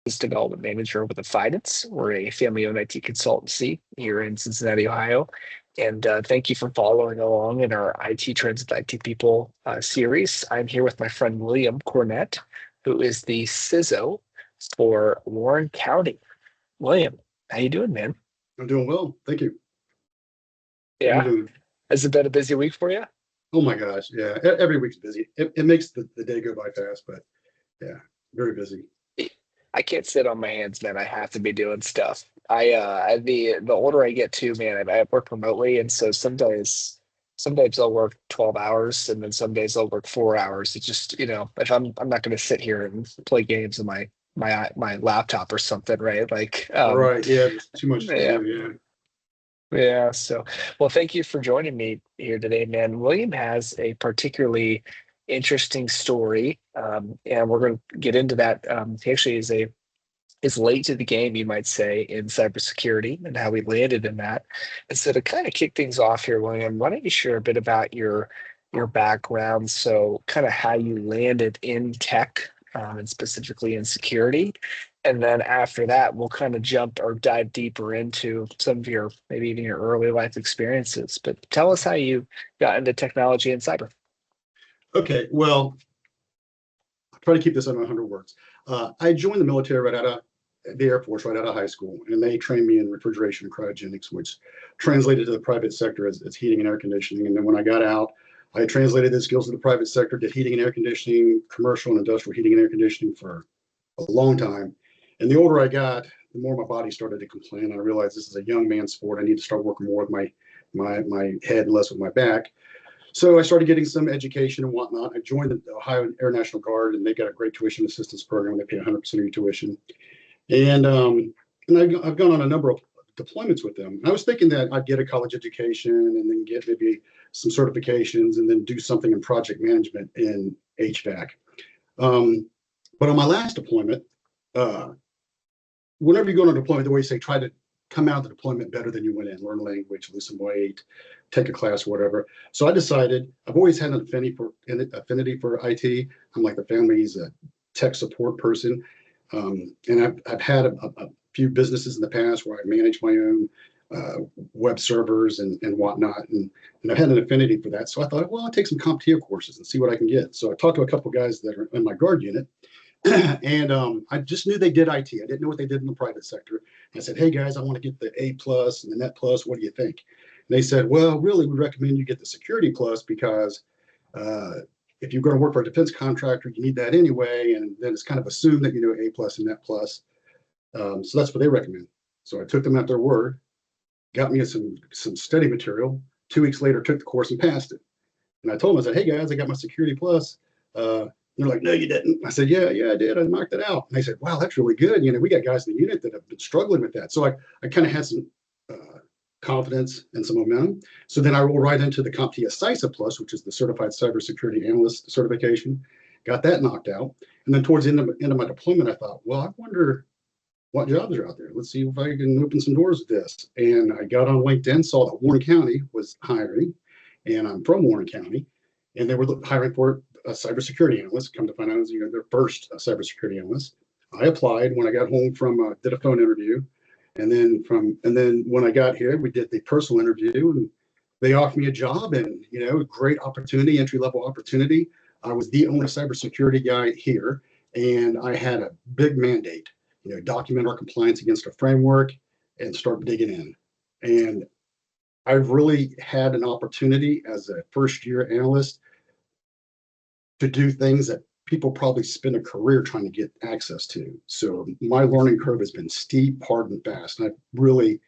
Business Development Manager with Finance. We're a family-owned IT consultancy here in Cincinnati, Ohio. And thank you for following along in our IT Trends with IT People series. I'm here with my friend William Cornett, who is the CISO for Warren County. William, how you doing, man? I'm doing well. Thank you. How you Yeah. doing? Has it been a busy week for you? Oh my gosh. Yeah. Every week's busy. It makes the day go by fast, but yeah, very busy. I can't sit on my hands, man. I have to be doing stuff. The older I get too, man, I work remotely, and so some days I'll work 12 hours, and then some days I'll work 4 hours. It's just, if I'm not going to sit here and play games on my laptop or something, right? Like, Right. Yeah. There's too much to yeah, do. Yeah. yeah. So, well, thank you for joining me here today, man. William has a particularly interesting story, and we're going to get into that. He actually is late to the game, you might say, in cybersecurity and how we landed in that. And so to kind of kick things off here, William, why don't you share a bit about your background? So kind of how you landed in tech and specifically in security. And then after that, we'll kind of jump or dive deeper into some of your maybe even your early life experiences. But tell us how you got into technology and cyber. Okay. Well, I'll try to keep this under 100 words. I joined the military right out of the Air Force, right out of high school, and they trained me in refrigeration and cryogenics, which translated to the private sector as heating and air conditioning. And then when I got out, I translated the skills to the private sector, did heating and air conditioning, commercial and industrial heating and air conditioning for a long time. And the older I got, the more my body started to complain. I realized this is a young man's sport. I need to start working more with my head and less with my back. So I started getting some education and whatnot. I joined the Ohio Air National Guard, and they got a great tuition assistance program. They pay 100% of your tuition. And I've gone on a number of deployments with them. And I was thinking that I'd get a college education and then get maybe some certifications and then do something in project management in HVAC. But on my last deployment, uh, whenever you go on a deployment, the way you say, try to come out of the deployment better than you went in, learn a language, lose some weight, take a class or whatever. So I decided I've always had an affinity for IT. I'm like the family's tech support person. And I've had a few businesses in the past where I managed my own web servers and whatnot. And I've had an affinity for that. So I thought, well, I'll take some CompTIA courses and see what I can get. So I talked to a couple of guys that are in my guard unit. And I just knew they did IT. I didn't know what they did in the private sector. And I said, hey guys, I want to get the A plus and the Net plus. What do you think? And they said, well, really, we recommend you get the Security plus because if you're going to work for a defense contractor, you need that anyway. And then it's kind of assumed that you know A plus and Net plus. So that's what they recommend. So I took them at their word, got me some study material. 2 weeks later, took the course and passed it. And I told them, I said, hey guys, I got my Security plus. They're like, no, you didn't. I said, yeah, I did. I knocked it out. And they said, wow, that's really good. We got guys in the unit that have been struggling with that. So I kind of had some confidence and some momentum. So then I rolled right into the CompTIA CISO Plus, which is the Certified Cybersecurity Analyst certification. Got that knocked out. And then towards the end of my deployment, I thought, well, I wonder what jobs are out there. Let's see if I can open some doors with this. And I got on LinkedIn, saw that Warren County was hiring, and I'm from Warren County, and they were hiring for a cybersecurity analyst. Come to find out, it was their first cybersecurity analyst. I applied when I got home from did a phone interview, and then when I got here, we did the personal interview, and they offered me a job, and great opportunity, entry level opportunity. I was the only cybersecurity guy here, and I had a big mandate. Document our compliance against a framework and start digging in. And I've really had an opportunity as a first year analyst to do things that people probably spend a career trying to get access to. So my learning curve has been steep, hard, and fast. And I've really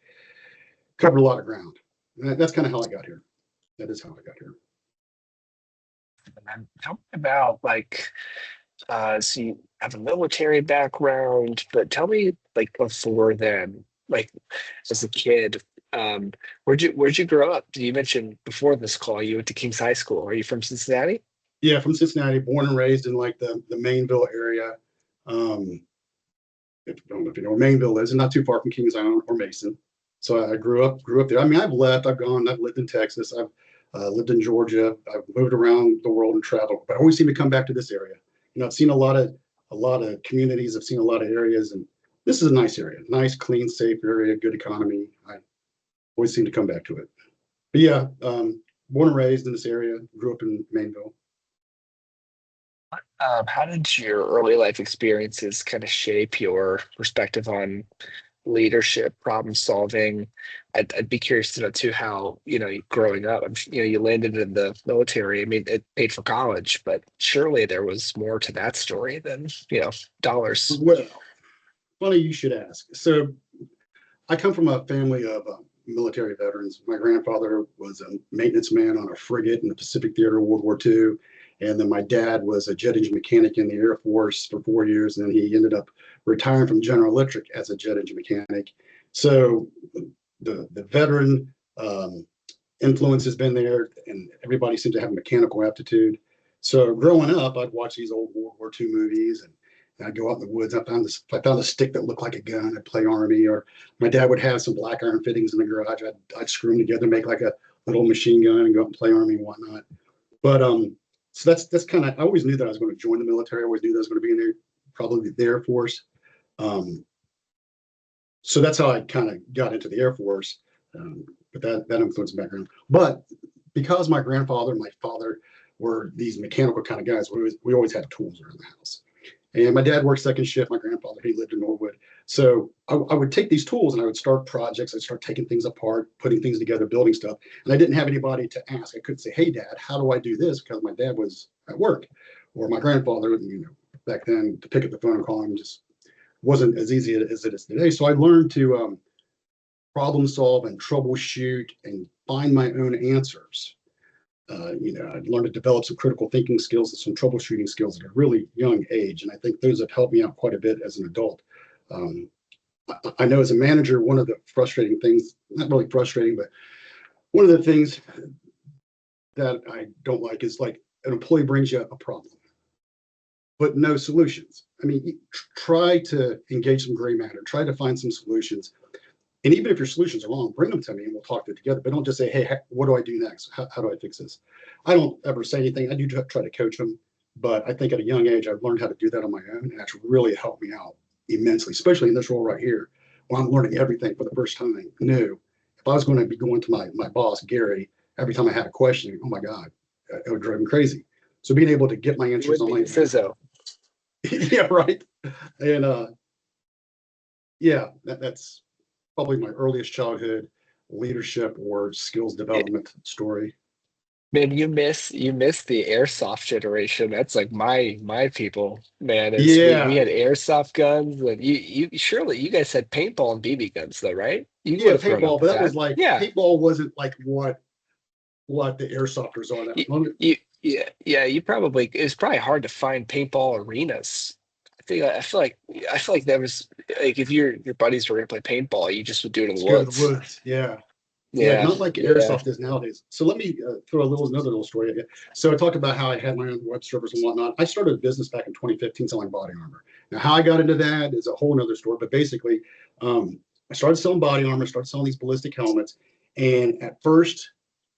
covered a lot of ground. And that's kind of how I got here. That is how I got here. And tell me about so you have a military background, but tell me like before then, like as a kid, where'd you grow up? You mentioned before this call you went to King's High School. Are you from Cincinnati? Yeah, from Cincinnati, born and raised in like the Mainville area. Um, if I don't know if you know where Mainville is, and not too far from Kings Island or Mason. So I grew up there. I mean, I've left, I've gone, I've lived in Texas, I've lived in Georgia, I've moved around the world and traveled, but I always seem to come back to this area. I've seen a lot of a lot of communities. I've seen a lot of areas, and this is a nice area, nice, clean, safe area, good economy. I always seem to come back to it. But yeah, born and raised in this area, grew up in Mainville. How did your early life experiences kind of shape your perspective on leadership, problem solving? I'd be curious to know too how, growing up, you landed in the military. I mean, it paid for college, but surely there was more to that story than, dollars. Well, funny you should ask. So I come from a family of military veterans. My grandfather was a maintenance man on a frigate in the Pacific Theater of World War II. And then my dad was a jet engine mechanic in the Air Force for 4 years. And then he ended up retiring from General Electric as a jet engine mechanic. So the veteran influence has been there, and everybody seems to have a mechanical aptitude. So growing up, I'd watch these old World War II movies, and I'd go out in the woods. I found a stick that looked like a gun. I'd play Army, or my dad would have some black iron fittings in the garage. I'd screw them together, make like a little machine gun, and go out and play Army and whatnot. But so that's kind of, I always knew that I was going to join the military. I always knew that I was going to be in there, probably the Air Force. So that's how I kind of got into the Air Force. But that influenced background. But because my grandfather and my father were these mechanical kind of guys, we always had tools around the house. And my dad worked second shift. My grandfather, he lived in Norwood. So I would take these tools and I would start projects. I'd start taking things apart, putting things together, building stuff. And I didn't have anybody to ask. I couldn't say, hey, Dad, how do I do this? Because my dad was at work. Or my grandfather, back then, to pick up the phone and call him just wasn't as easy as it is today. So I learned to problem solve and troubleshoot and find my own answers. I learned to develop some critical thinking skills and some troubleshooting skills at a really young age. And I think those have helped me out quite a bit as an adult. I know as a manager, one of the frustrating things, not really frustrating, but one of the things that I don't like is like an employee brings you a problem, but no solutions. I mean, try to engage some gray matter, try to find some solutions. And even if your solutions are wrong, bring them to me and we'll talk it together. But don't just say, hey, what do I do next? How do I fix this? I don't ever say anything. I do try to coach them. But I think at a young age, I've learned how to do that on my own. And that's really helped me out immensely, especially in this role right here, where I'm learning everything for the first time new. If I was going to be going to my boss, Gary, every time I had a question, oh my God, it would drive me crazy. So being able to get my You answers would on be my a CISO. yeah, right. And yeah, that's probably my earliest childhood leadership or skills development story. Man, you miss the airsoft generation. That's like my people, man. Is we Yeah, had airsoft guns, and you surely you guys had paintball and BB guns though, right? You would yeah, have grown up paintball, but with that was that. like Yeah. paintball wasn't like what the airsofters are You, now. yeah, you probably it's probably hard to find paintball arenas. I feel like that was like if your buddies were gonna play paintball, you just would do it in the Let's go to the woods. woods. Yeah, yeah, Yeah, not like yeah. airsoft is nowadays. So let me throw another little story at you. So I talked about how I had my own web servers and whatnot. I started a business back in 2015 selling body armor. Now, how I got into that is a whole nother story. But basically, I started selling body armor, started selling these ballistic helmets, and at first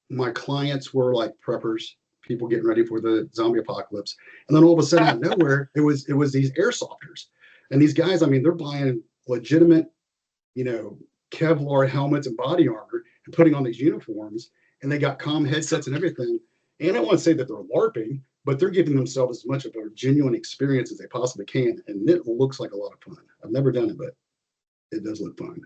my clients were like preppers, people getting ready for the zombie apocalypse. And then all of a sudden, out of nowhere, it was these airsofters. And these guys, I mean, they're buying legitimate, you know, Kevlar helmets and body armor and putting on these uniforms. And they got comm headsets and everything. And I don't want to say that they're LARPing, but they're giving themselves as much of a genuine experience as they possibly can. And it looks like a lot of fun. I've never done it, but it does look fun.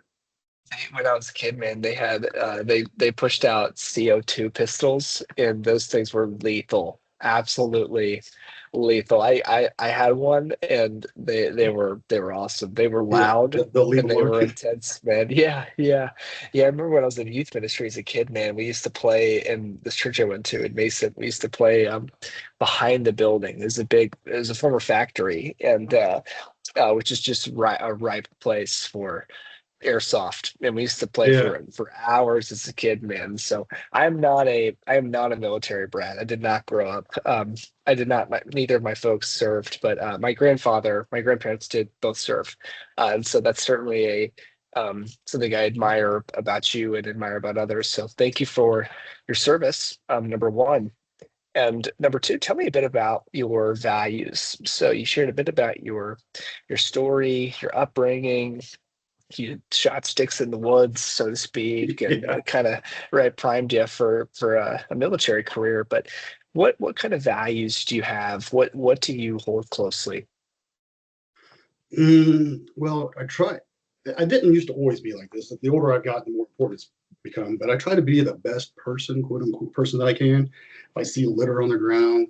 When I was a kid, man, they had they pushed out CO2 pistols, and those things were lethal, absolutely lethal. I had one, and they were awesome. They were Yeah, loud they'll leave a and they mark. were intense, man. Yeah, yeah, yeah. I remember when I was in youth ministry as a kid, man. We used to play in this church I went to in Mason. We used to play behind the building. There's a former factory, and which is just a ripe place for airsoft, and we used to play Yeah. for hours as a kid, man. So I am not a military brat. I did not grow up. I did not. Neither of my folks served, but my grandparents did both serve, and so that's certainly a something I admire about you and admire about others. So thank you for your service. Number one. And number two, tell me a bit about your values. So you shared a bit about your story, your upbringing. You shot sticks in the woods, so to speak, and Yeah. kind of primed you for a military career. But what kind of values do you have? What do you hold closely? Well, I try. I didn't used to always be like this. The older I've gotten, the more important it's become. But I try to be the best person, quote unquote, person that I can. If I see litter on the ground,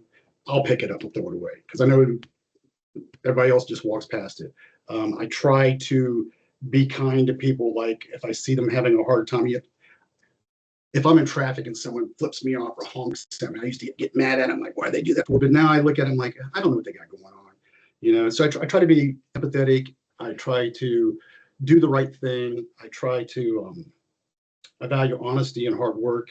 I'll pick it up and throw it away because I know everybody else just walks past it. I try to be kind to people. Like if I see them having a hard time, if I'm in traffic and someone flips me off or honks at me, I used to get mad at them, like, why did they do that for? But now I look at them like, I don't know what they got going on. So I try to be empathetic. I try to do the right thing. I try to I value honesty and hard work.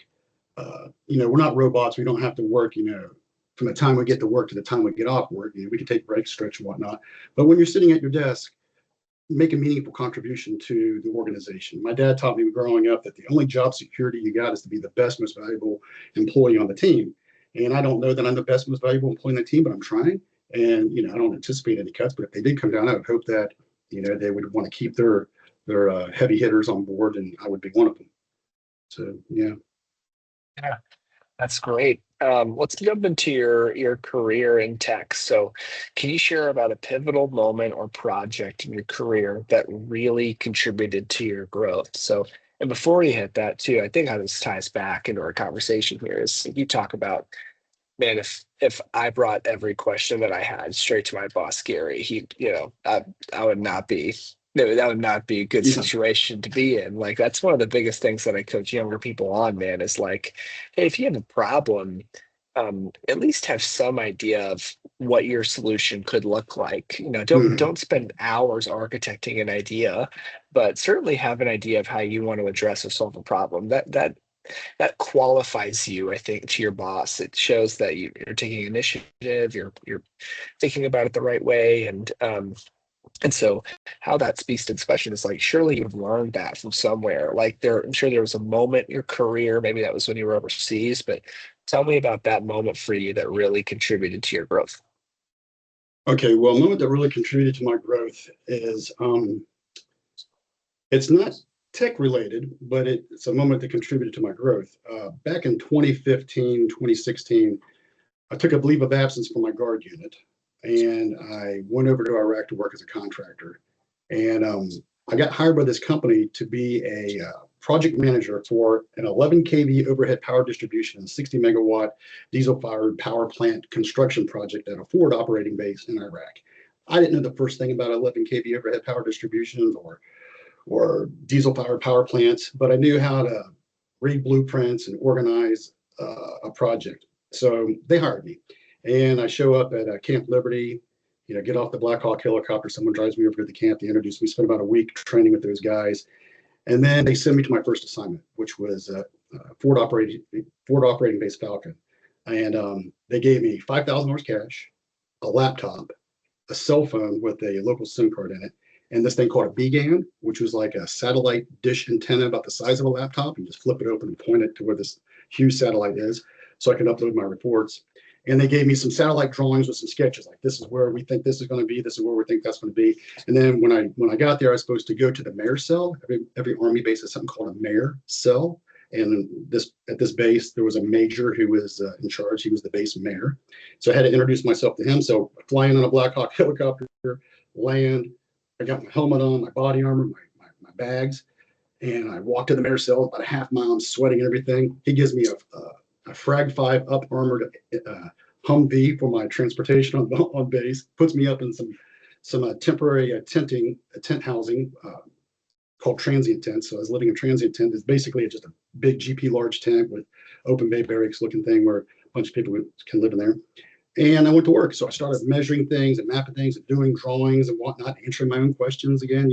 We're not robots. We don't have to work, from the time we get to work to the time we get off work. We can take breaks, stretch and whatnot. But when you're sitting at your desk, make a meaningful contribution to the organization. My dad taught me growing up that the only job security you got is to be the best, most valuable employee on the team. And I don't know that I'm the best, most valuable employee on the team, but I'm trying. And I don't anticipate any cuts. But if they did come down, I would hope that they would want to keep their heavy hitters on board, and I would be one of them. So yeah. Yeah, that's great. Let's jump into your career in tech. So, can you share about a pivotal moment or project in your career that really contributed to your growth? So, and before you hit that too, I think how this ties back into our conversation here is you talk about, man, if I brought every question that I had straight to my boss, Gary, I would not be. No, that would not be a good Yeah. situation to be in. Like that's one of the biggest things that I coach younger people on, man, is like, hey, if you have a problem, at least have some idea of what your solution could look like. Mhm. Don't spend hours architecting an idea, but certainly have an idea of how you want to address or solve a problem. That qualifies you, I think, to your boss. It shows that you're taking initiative, you're thinking about it the right way, and so how that speaks to this question is like surely you've learned that from somewhere. Like I'm sure there was a moment in your career, maybe that was when you were overseas, but tell me about that moment for you that really contributed to your growth. Okay. Well, a moment that really contributed to my growth is it's not tech related, but it's a moment that contributed to my growth. Back in 2015, 2016, I took a leave of absence from my guard unit and I went over to Iraq to work as a contractor. And I got hired by this company to be a project manager for an 11 kV overhead power distribution and 60 megawatt diesel fired power plant construction project at a forward operating base in Iraq. I didn't know the first thing about 11 kV overhead power distribution or diesel powered power plants, but I knew how to read blueprints and organize a project. So they hired me. And I show up at Camp Liberty, get off the Black Hawk helicopter. Someone drives me over to the camp. They introduce me, spend about a week training with those guys. And then they send me to my first assignment, which was Ford Operating Base Falcon. And they gave me $5,000 cash, a laptop, a cell phone with a local SIM card in it, and this thing called a BGAN, which was like a satellite dish antenna about the size of a laptop. You just flip it open and point it to where this huge satellite is, so I can upload my reports. And they gave me some satellite drawings with some sketches, like this is where we think this is going to be, this is where we think that's going to be. And then when I got there, I was supposed to go to the mayor cell. Every army base has something called a mayor cell. And at this base, there was a major who was in charge. He was the base mayor. So I had to introduce myself to him. So flying on a Black Hawk helicopter, land, I got my helmet on, my body armor, my bags, and I walked to the mayor's cell about a half mile. I'm sweating and everything. He gives me a Frag 5 up armored Humvee for my transportation on base, puts me up in some temporary tent housing called transient tents. So I was living in transient tent. It's basically just a big GP large tent with open bay barracks looking thing where a bunch of people can live in there. And I went to work. So I started measuring things and mapping things and doing drawings and whatnot, answering my own questions again,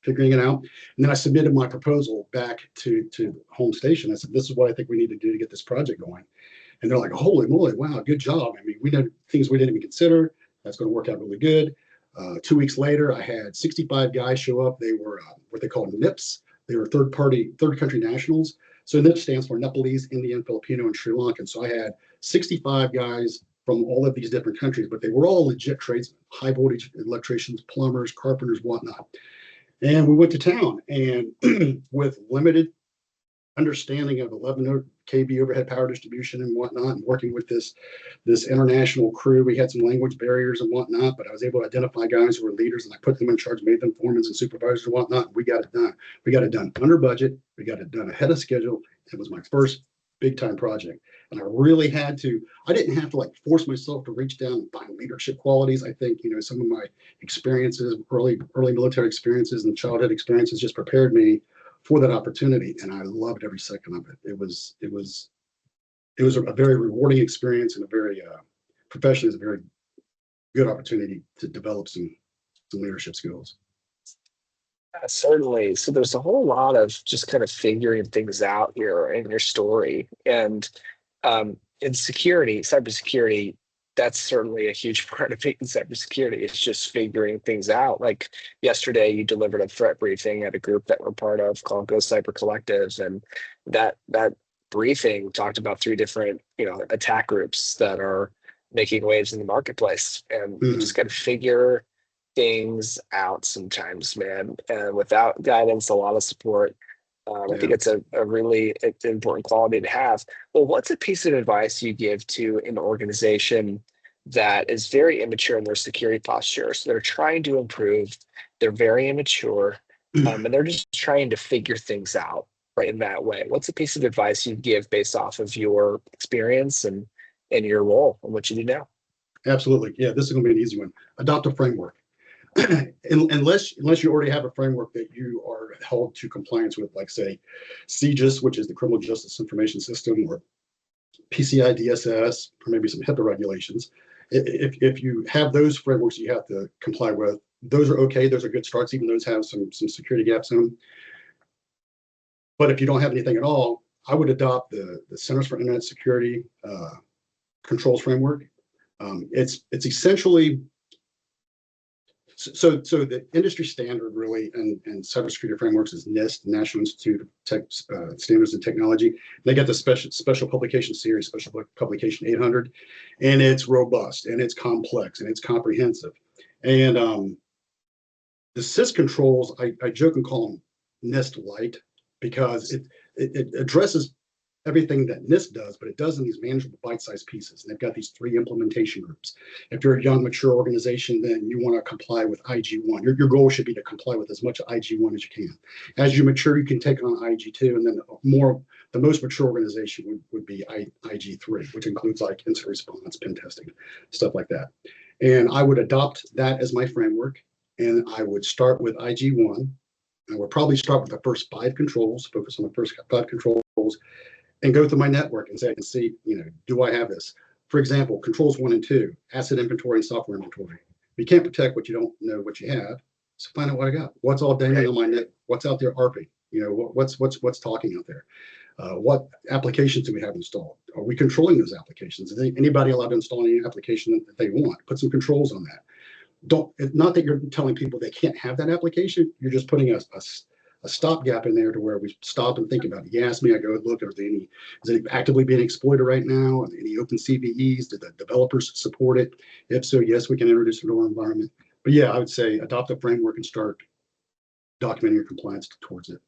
figuring it out. And then I submitted my proposal back to home station. I said, this is what I think we need to do to get this project going. And they're like, holy moly, wow, good job. I mean, we did things we didn't even consider. That's going to work out really good. 2 weeks later, I had 65 guys show up. They were what they call NIPS. They were third country nationals. So NIP stands for Nepalese, Indian, Filipino, and Sri Lankan. So I had 65 guys from all of these different countries, but they were all legit tradesmen, high voltage electricians, plumbers, carpenters, whatnot. And we went to town, and with limited understanding of 11 kV overhead power distribution and whatnot, and working with this international crew, we had some language barriers and whatnot, but I was able to identify guys who were leaders, and I put them in charge, made them foremen and supervisors and whatnot. And we got it done. We got it done under budget. We got it done ahead of schedule. It was my first big time project, and I really had to. I didn't have to like force myself to reach down and find leadership qualities. I think some of my experiences, early military experiences and childhood experiences, just prepared me for that opportunity, and I loved every second of it. It was a very rewarding experience, and a very professionally, it's a very good opportunity to develop some leadership skills. Certainly. So there's a whole lot of just kind of figuring things out here in your story. And in security, cybersecurity, that's certainly a huge part of being in cybersecurity. It's just figuring things out. Like yesterday, you delivered a threat briefing at a group that we're part of called Go Cyber Collective, and that briefing talked about three different attack groups that are making waves in the marketplace, and you just got to figure things out sometimes, man. And without guidance, a lot of support. I think it's a really important quality to have. Well, what's a piece of advice you give to an organization that is very immature in their security posture? So they're trying to improve, they're very immature, and they're just trying to figure things out right in that way. What's a piece of advice you give based off of your experience and your role and what you do now? Absolutely. Yeah, this is going to be an easy one. Adopt a framework. unless you already have a framework that you are held to compliance with, like say CJIS, which is the Criminal Justice Information System, or PCI DSS, or maybe some HIPAA regulations. If you have those frameworks you have to comply with, those are okay. Those are good starts. Even those have some security gaps in them. But if you don't have anything at all, I would adopt the Centers for Internet Security Controls Framework. It's essentially so the industry standard really and cybersecurity frameworks is NIST, National Institute of Standards and Technology. They got the special publication series, special publication 800, and it's robust and it's complex and it's comprehensive. And the CIS controls, I joke and call them NIST light, because it addresses everything that NIST does, but it does in these manageable bite-sized pieces. And they've got these 3 implementation groups. If you're a young, mature organization, then you want to comply with IG1. Your goal should be to comply with as much IG1 as you can. As you mature, you can take on IG2, and then the most mature organization would be IG3, which includes like incident response, pen testing, stuff like that. And I would adopt that as my framework, and I would start with IG1. I would probably start with the first 5 controls, focus on the first 5 controls, and go through my network and say, I can see, do I have this? For example, controls 1 and 2, asset inventory and software inventory. You can't protect what you don't know what you have. So find out what I got. What's all dangling on my net? What's out there ARPing? What's talking out there? What applications do we have installed? Are we controlling those applications? Is anybody allowed to install any application that they want? Put some controls on that. Not that you're telling people they can't have that application. You're just putting a stopgap in there to where we stop and think about it. You ask me, I go look, is it actively being exploited right now? Are there any open CVEs? Do the developers support it? If so, yes, we can introduce it to our environment. But yeah, I would say adopt a framework and start documenting your compliance towards it.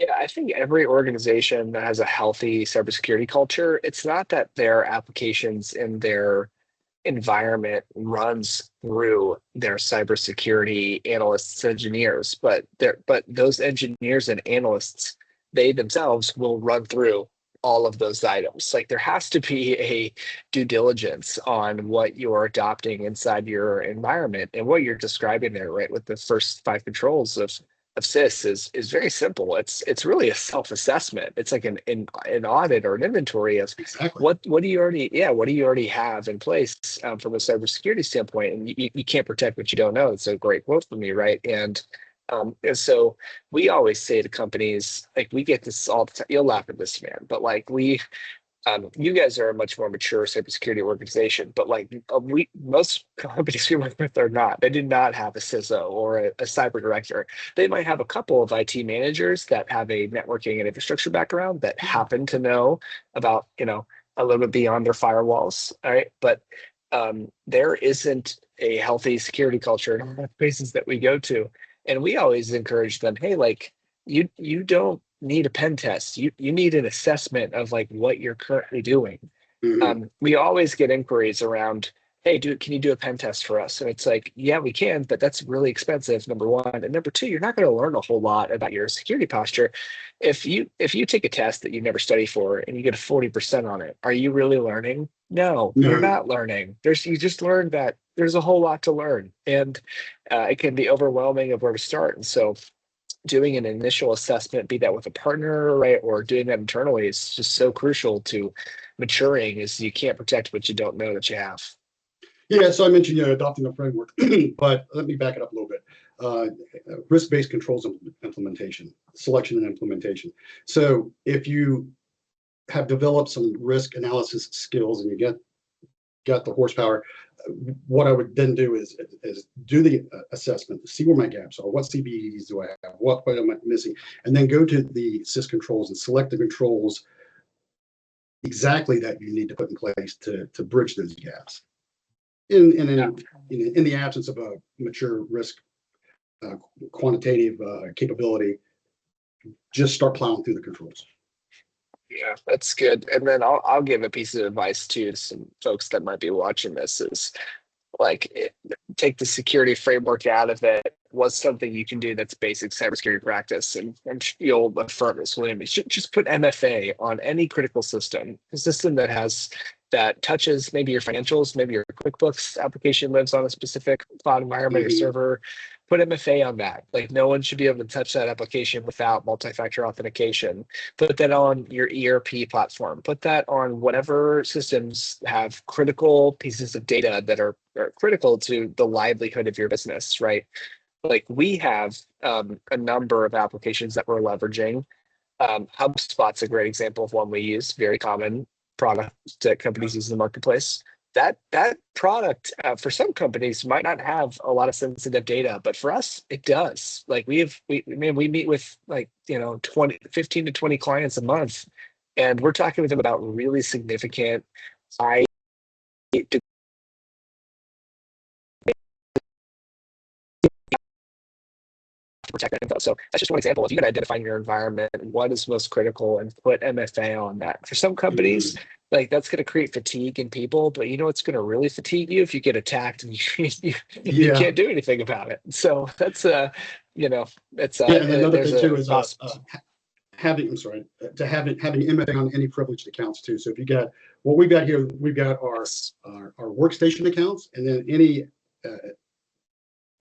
Yeah, I think every organization that has a healthy cybersecurity culture, it's not that their applications in their environment runs through their cybersecurity analysts, engineers, but those engineers and analysts, they themselves will run through all of those items. Like there has to be a due diligence on what you're adopting inside your environment, and what you're describing there, right, with the first 5 controls of CIS is very simple. It's really a self-assessment. It's like an audit or an inventory of Exactly. what do you already have in place from a cybersecurity standpoint, and you can't protect what you don't know. It's a great quote from me, right? And so we always say to companies, like we get this all the time. You'll laugh at this, man, but like You guys are a much more mature cybersecurity organization, but like most companies we work with are not. They do not have a CISO or a cyber director. They might have a couple of IT managers that have a networking and infrastructure background that happen to know about, a little bit beyond their firewalls. All right. But there isn't a healthy security culture in all the places that we go to. And we always encourage them, hey, like you don't need a pen test. You need an assessment of like what you're currently doing. Mhm. We always get inquiries around, hey, can you do a pen test for us? And it's like, yeah, we can, but that's really expensive, number one. And number two, you're not going to learn a whole lot about your security posture. If you take a test that you never study for and you get a 40% on it, are you really learning? No, you're No. not learning. You just learned that there's a whole lot to learn. And it can be overwhelming of where to start. And so doing an initial assessment, be that with a partner, right, or doing that internally is just so crucial to maturing is you can't protect what you don't know that you have. Yeah, so I mentioned adopting the framework, but let me back it up a little bit. Uh, Risk-based controls implementation, selection and implementation. So if you have developed some risk analysis skills and you got the horsepower, what I would then do is do the assessment, see where my gaps are, what CVEs do I have, what am I missing, and then go to the sys controls and select the controls exactly that you need to put in place to bridge those gaps. Yeah. In the absence of a mature risk uh, quantitative capability, just start plowing through the controls. Yeah, that's good. And then I'll give a piece of advice too to some folks that might be watching this is like take the security framework out of it. What's something you can do that's basic cybersecurity practice? And you'll affirm this, William. You should just put MFA on any critical system, a system that touches maybe your financials, maybe your QuickBooks application lives on a specific cloud environment or Mm-hmm. server. Put MFA on that. Like no one should be able to touch that application without multi-factor authentication. Put that on your ERP platform. Put that on whatever systems have critical pieces of data that are critical to the livelihood of your business, right? Like we have a number of applications that we're leveraging. HubSpot's a great example of one we use, very common product that companies use in the marketplace. That product for some companies might not have a lot of sensitive data, but for us it does. Like we meet with like 15 to 20 clients a month, and we're talking with them about really significant high protect that info. So that's just one example. If you can identify in your environment what is most critical and put MFA on that. For some companies, Mm-hmm. like that's going to create fatigue in people, but it's going to really fatigue you if you get attacked and you Yeah, can't do anything about it. So that's you know, it's yeah, and another there's thing a too is cost. having, I'm sorry, to having MFA on any privileged accounts too. So if you got what we've got here, we've got our workstation accounts, and then any uh,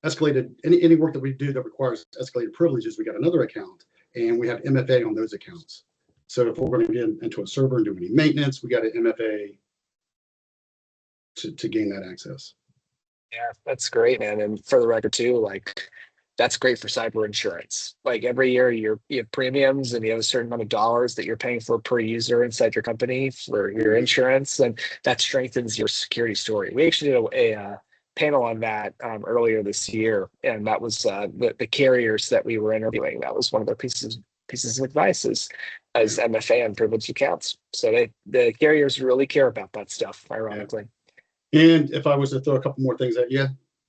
escalated any work that we do that requires escalated privileges, we got another account, and we have MFA on those accounts. So if we're going to get into a server and do any maintenance, we got an MFA to gain that access. Yeah, that's great, man. And for the record too, like that's great for cyber insurance. Like every year you have premiums and you have a certain amount of dollars that you're paying for per user inside your company for your Mhm. insurance, and that strengthens your security story. We actually did a panel on that earlier this year, and that was the carriers that we were interviewing. That was one of their pieces of advice is Yeah, as MFA and privileged accounts. So the carriers really care about that stuff, yeah. ironically. And if I was to throw a couple more things at you,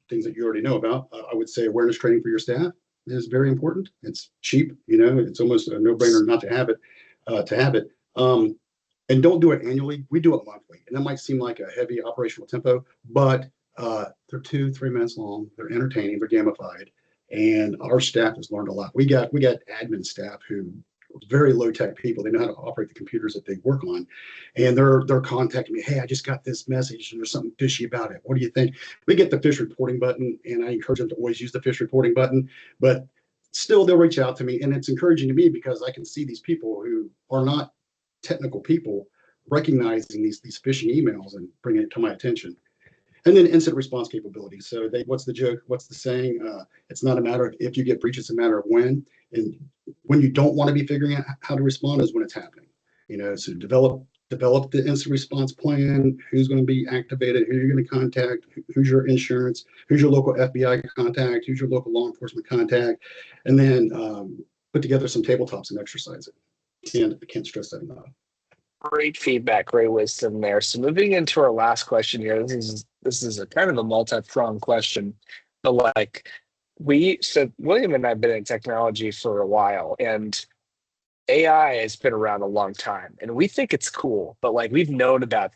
things that you already know about, I would say awareness training for your staff is very important. It's cheap, it's almost a no-brainer not to have it. To have it, and don't do it annually. We do it monthly, and that might seem like a heavy operational tempo, but they're 2, 3 minutes long. They're entertaining. They're gamified, and our staff has learned a lot. We got admin staff who very low tech people. They know how to operate the computers that they work on, and they're contacting me. Hey, I just got this message, and there's something fishy about it. What do you think? We get the fish reporting button, and I encourage them to always use the fish reporting button. But still, they'll reach out to me, and it's encouraging to me because I can see these people who are not technical people recognizing these phishing emails and bringing it to my attention. And then incident response capability. So what's the joke? What's the saying? It's not a matter of if you get breached, it's a matter of when. And when you don't want to be figuring out how to respond is when it's happening. So develop develop the incident response plan, who's going to be activated, who you're going to contact, who's your insurance, who's your local FBI contact, who's your local law enforcement contact, and then put together some tabletops and exercise it. And I can't stress that enough. Great feedback, great wisdom there. So moving into our last question here, this is a kind of a multi-pronged question, but like so William and I have been in technology for a while, and AI has been around a long time, and we think it's cool, but like we've known about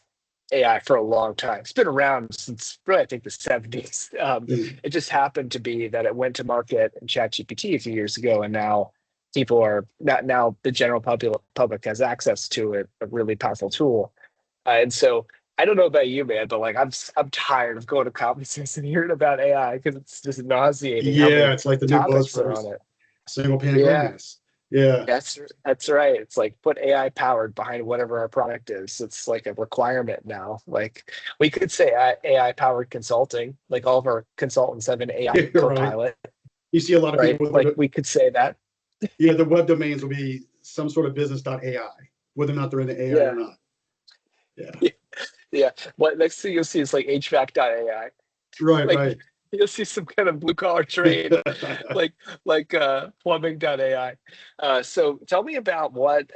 AI for a long time. It's been around since really, I think, the 70s. Mm. It just happened to be that it went to market in ChatGPT a few years ago, and now people are not now the general public has access to it, a really powerful tool. And so I don't know about you, man, but like I'm tired of going to conferences and hearing about AI because it's just nauseating how Yeah, many it's like the new topics are buzzwords, on it. single pane of Yeah. glass. Yeah, That's right. It's like put AI powered behind whatever our product is. It's like a requirement now. Like we could say AI powered consulting, like all of our consultants have an AI you're right. co-pilot, You see a lot of right? people with Like we could say that. yeah, the web domains will be some sort of business.ai, whether or not they're in the AI or Yeah. not. Yeah, Yeah. What next thing you'll see is like HVAC.ai. right, Like right. you'll see some kind of blue collar trade, like plumbing.ai. So tell me about what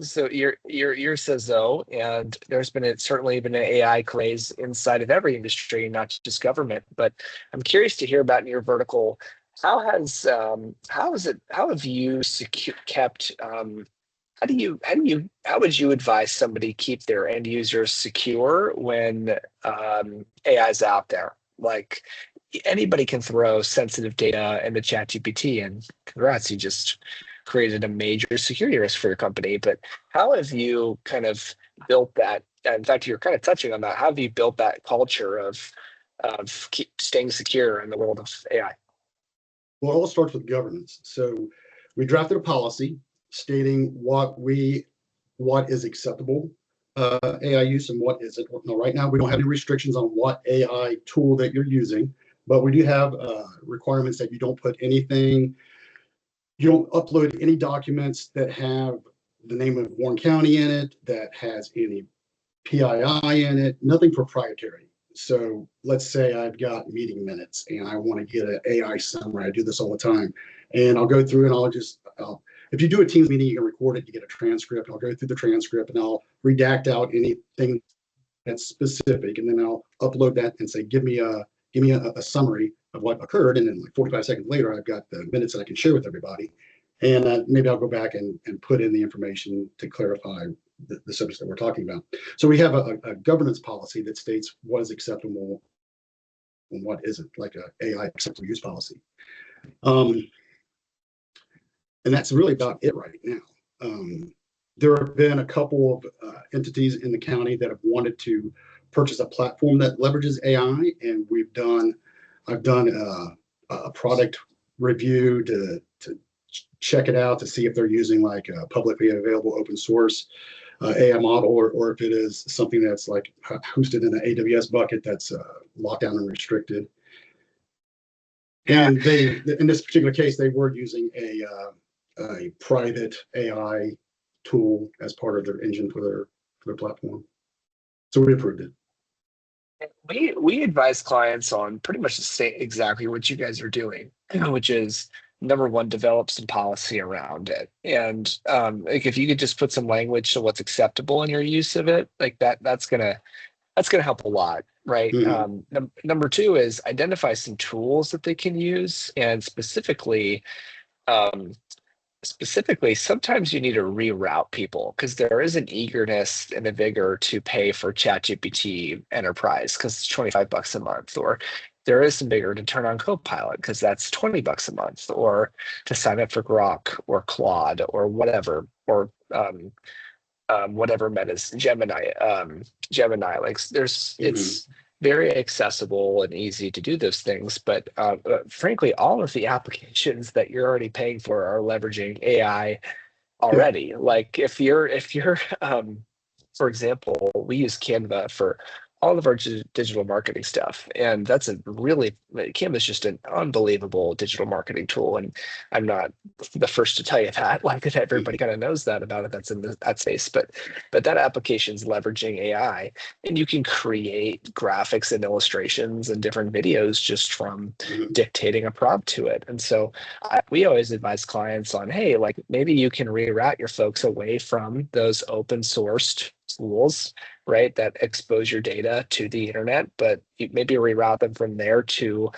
so you're CISO, and there's been certainly been an AI craze inside of every industry, not just government. But I'm curious to hear about in your vertical. How have you kept how would you advise somebody keep their end users secure when AI is out there? Like anybody can throw sensitive data into ChatGPT, and congrats, you just created a major security risk for your company. But how have you kind of built that? In fact, you're kind of touching on that. How have you built that culture of keep staying secure in the world of AI? Well, it all starts with governance. So we drafted a policy stating what is acceptable AI use and what isn't. Now, right now, we don't have any restrictions on what AI tool that you're using, but we do have requirements that you don't put anything, you don't upload any documents that have the name of Warren County in it, that has any PII in it, nothing proprietary. So let's say I've got meeting minutes and I want to get an AI summary. I do this all the time. And I'll go through and if you do a Teams meeting, you can record it, you get a transcript. I'll go through the transcript and I'll redact out anything that's specific. And then I'll upload that and say, give me a summary of what occurred. And then like 45 seconds later, I've got the minutes that I can share with everybody. And maybe I'll go back and put in the information to clarify the subject that we're talking about. So we have a governance policy that states what is acceptable and what isn't, like a AI acceptable use policy. And that's really about it right now. There have been a couple of entities in the county that have wanted to purchase a platform that leverages AI, and I've done a product review to check it out to see if they're using like a publicly available open source AI model, or if it is something that's like hosted in an AWS bucket that's locked down and restricted. And in this particular case, they were using a private AI tool as part of their engine for their platform. So we approved it. We advise clients on pretty much the same exactly what you guys are doing, which is number one, develop some policy around it. And like if you could just put some language to what's acceptable in your use of it, like that's gonna help a lot, right? Mhm. Number two is identify some tools that they can use, and um, specifically, sometimes you need to reroute people because there is an eagerness and a vigor to pay for ChatGPT Enterprise because it's $25 a month, or there is some vigor to turn on Copilot because that's $20 a month, or to sign up for Grok or Claude or whatever, or whatever Meta's Gemini. Like Mhm. it's very accessible and easy to do those things, but frankly, all of the applications that you're already paying for are leveraging AI Yeah. already. Like if you're for example, we use Canva for all of our digital marketing stuff. And that's a really, Canva is just an unbelievable digital marketing tool. And I'm not the first to tell you that, like everybody kind of knows that about it that's in that space. But that application is leveraging AI, and you can create graphics and illustrations and different videos just from Mhm. dictating a prompt to it. And so we always advise clients on, hey, like maybe you can reroute your folks away from those open sourced tools, right, that expose your data to the internet, but you maybe reroute them from there to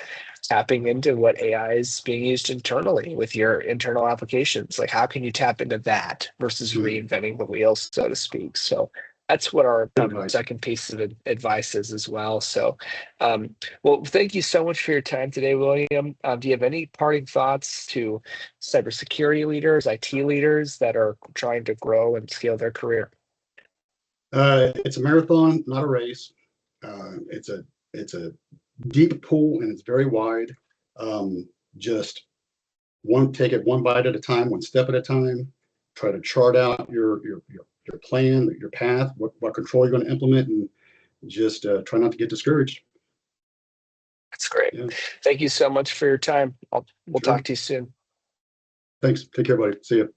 tapping into what AI is being used internally with your internal applications. Like, how can you tap into that versus Mhm. reinventing the wheel, so to speak? So that's what our Good advice. second piece of advice is as well. So, well, thank you so much for your time today, William. Do you have any parting thoughts to cybersecurity leaders, IT leaders that are trying to grow and scale their career? It's a marathon, not a race. It's a deep pool and it's very wide. Just take it one bite at a time, one step at a time. Try to chart out your plan, your path, what control you're going to implement, and just try not to get discouraged. That's great. Yeah, Thank you so much for your time. We'll talk sure. to you soon. Thanks. Take care, buddy. See you.